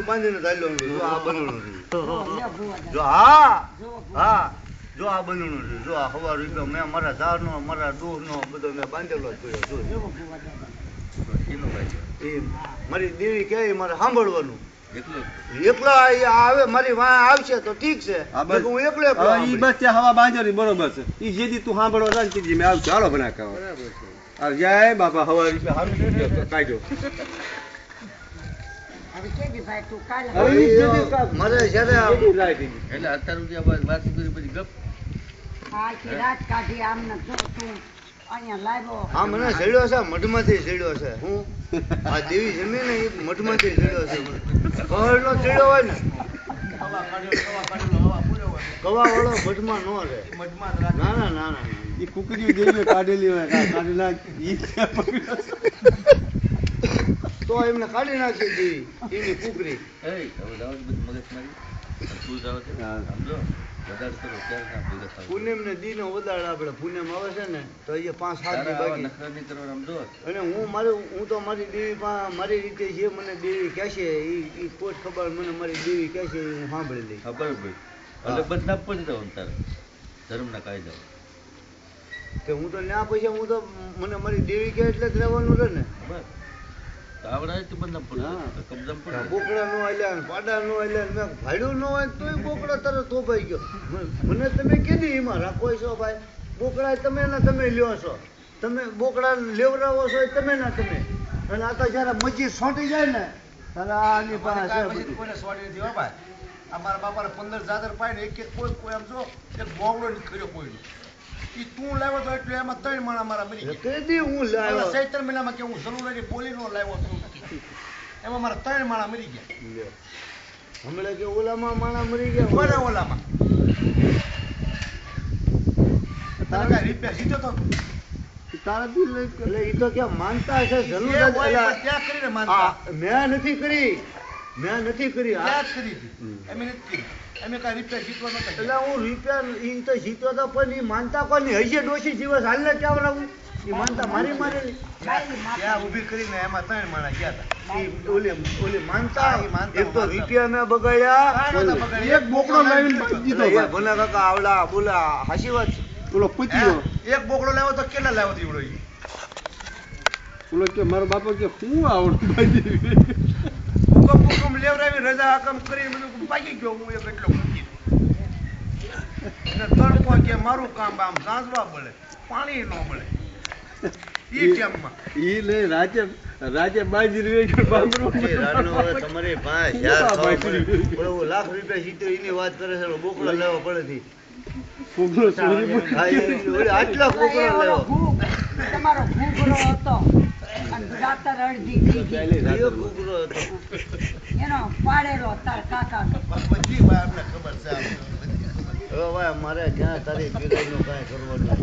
બાંધીને ચાલ્યો જો આ બનણું જો હા હા જો આ બનણું છે જો આ હવા રૂપિયો મેં મારા ઝાડનો મારા દૂધનો બધો મેં બાંધેલો જ જોયો એ મારી દેવી કહે મારે સાંભળવાનું એકલા આવે મારી વાં આવશે તો ઠીક છે હું એકલો બસ ત્યાં હવા બાંધો બરોબર છે એ જેથી તું સાંભળવા જાય ને મેં આવ ચાલો બના કહો જય બાપા હવા રૂપિયા કાઢ્યો મારે જયારે એટલે અત્યાર વાત કરી પછી ગપ હા મને ચડ્યો છે મઠમાંથી ચડ્યો છે હું આ દેવી જમી ને એ મઠમાંથી ચડ્યો છે કહર નો ચડ્યો હોય ને કવા વાળો મઠમાં નો રહે ના ના ના ના એ કુકરી દેવી કાઢેલી હોય કાઢી નાખ તો એમને કાઢી નાખી દેવી એની કુકરી પૂનમ ને દી નો વધારે આપડે પૂનમ આવે છે ને તો એ 5-7 દી બાકી અને હું તો મારી દેવી મારી રીતે જે મને દેવી કહેશે એ કોઈ ખબર મને મારી દેવી કહેશે હું સાંભળી લઈ ખબર એટલે બધા પણ જવાનું તારે ધર્મ ના કાયદા કે હું તો ના પૈસા હું તો મને મારી દેવી કહે એટલે જ રહેવાનું રહે ને બસ આવડા તો બધા કબજામ પડે બોકડા નો આલ્યા પાડા નો આલ્યા મેં ભાડ્યું ન હોય તોય બોકડા તરત થોભાઈ ગયો મને તમે કીધી એમાં રાખો છો ભાઈ બોકડા તમે ના તમે લ્યો છો તમે બોકડા લેવડાવો છો તમે ના તમે અને આ તો જયારે મજી સોંટી જાય ને ત્યારે આની પાસે કોઈને સોંટી નથી હો ભાઈ અમારા બાપાને 15 જાદર પાય ને એક કોઈ આમ જો એક બોગડો નથી કર્યો કોઈ તું લાવ્યો તો એટલે એમાં 3 માણા મારા મરી ગયા કેદી હું લાવ્યો ચૈત્ર મહિનામાં કે હું જરૂર બોલી નો લાવ્યો તો એમાં મારા 3 માણા મરી ગયા હમણાં કે ઓલામાં માણા મરી ગયા કોના ઓલામાં તારા રીપે સીધો તો તારા દિલ એટલે ઈ તો ક્યાં માનતા છે જરૂર ક્યાં કરીને માનતા મેં નથી કરી ક્યાં કરી એમ નથી કરી એમે કઈ રીપે જીતવા નતા એટલે હું રીપેર ઈ તો જીતો તો પણ ઈ માનતા કોની હશે ડોશી જીવસ હાલને ચાવડાવું ઈ માનતા મારી ત્યાં ઊભી કરીને એમાં 3 માણા ગયા હતા ઈ ઓલી માનતા એક તો રીપિયા મેં બગાડ્યા એક બોકડો લાવીને દીધો ભલે કાકા આવડા બોલા હાસી વાત ઓલો પૂછ્યો એક બોકડો લાવ્યો તો કેટલા લાવ્યો દીવડો ઈ ઓલો કે મારો બાપા કે હું આવડું બાજી હુકમ લેવરાવી રજા હકમ કરી બધું ભાગી ગયો હું એક એટલો મૂકી અને તડકો કે મારું કામ આમ ગાંજવા મળે પાણી ન મળે ઈ ટાઈમમાં ઈ લે રાજે બાજી રહ્યો બાબરો તમારે ભાઈ યાર લાખ રૂપિયા જીત્યો એની વાત કરે છે બોકડા લેવા પડે કોકરો ચોરી આટલા કોકડા લેવા તમારો ઘૂઘરો હતો દાતર અડધી એનો પાડેલો તાર કાકા બધી ભાઈ આપણે ખબર છે હવે ભાઈ મારે જ્યાં તારી પીરાઈ નું કાંઈ કરવાનું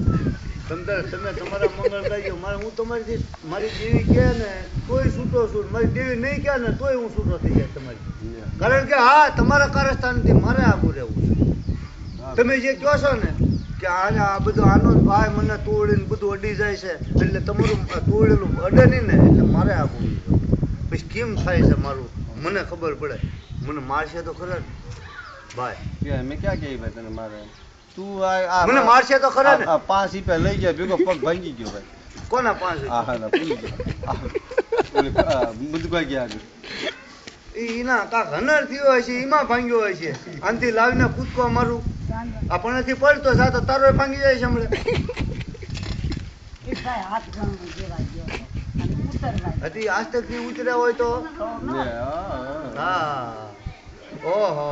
તમે તમારા મંગળ કરજો હું તમારી મારી દેવી કહે ને તોય છૂટો છું મારી દેવી નહીં કહે ને તોય હું છૂટો થઈ જાય તમારી કારણ કે હા તમારા કારસ્થાનથી મારે આગું રહેવું છે તમે જે કહો છો ને કે આ બધું આનો ભાઈ મને તોડીને બધું અડી જાય છે એટલે તમારું તોડેલું અડે નહીં ને એટલે મારે આગું પછી કેમ થાય છે મારું મને ખબર પડે મને મારશે તો ખરા ને ભાઈ મેં ક્યાં કહી ભાઈ તને મારે તું મને મારશે તો ખરા ને 5 રૂપિયા લઈ ગયા ભેગો પગ ભાંગી ગયો ભાઈ કોના 5 હા ભૂલી ગયા બધું કઈ ગયા એના કાંક હનર થયો હોય છે એમાં ભાંગ્યો હોય છે આનથી લાવીને કૂદકો મારું આપણેથી પડતો સાતો તારો ભાંગી જાય છે હમણાં હજી આજ તક થી ઉતર્યા હોય તો હા ઓહો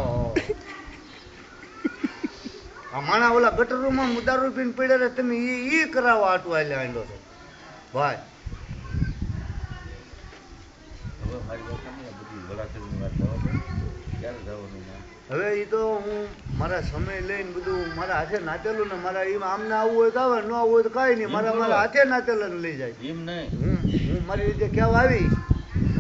માણા ઓલા ગટરોમાં મુદારો પીને પડ્યા તમે ઈ કરાવવા આટું આલે આંડો છો ભાઈ હવે એ તો હું મારા સમય લઈને બધું મારા હાથે નાચેલું ને મારા એમ આમને આવવું હોય તો આવે ન આવવું હોય તો કઈ નહીં મારા હાથે નાચેલા ને લઈ જાય એમ નહીં હું મારી રીતે કહેવા આવી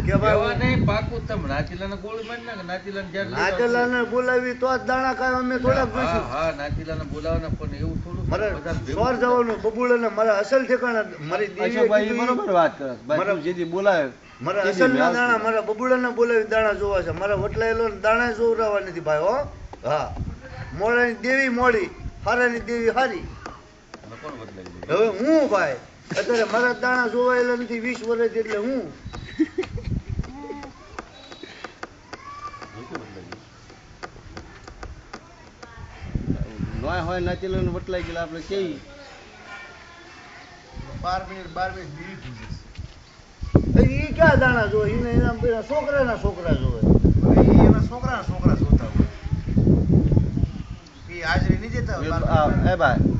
કે ભાઈ નહીં પાકું તમે નાચીલાને ગોળી મારી નાખે નાચેલાને બોલાવી તો જ દાણા કાય અમે થોડાક જોઈશું હા નાચીલાને બોલાવવાના પણ એવું થોડું મારે સોર જવાનું બબુડે ને મારા અસલ ઠેકાણા મારી દેવી બરોબર વાત કરે મારા જેથી બોલાવે મારા કીધી અસલના મેં દાણા મારા બબુડાના બોલાવી દાણા જોવા છે મારા વટલાયેલો દાણા જોવરાવા નથી ભાઈ હો હા મોડાની દેવી મોડી હારાની દેવી હારી અમે કોણ બદલાઈ ગયું? હવે હું ભાઈ અત્યારે મારા દાણા જોવાયેલા નથી 20 વર્ષ એટલે હું હું શું બદલાઈ ગયું? નોય હોય નાચેલો ને વટલાઈ ગયેલા આપણે કેવી 12 મિનિટ બીવી થઈ જશે. ઈ ક્યાં દાણા જોવે એને એના પેલા છોકરા જોવે હવે ઈ એના છોકરા જોતા હોય. ઈ હાજરી નહીં દેતા હોય 12 મિનિટ. એ ભાઈ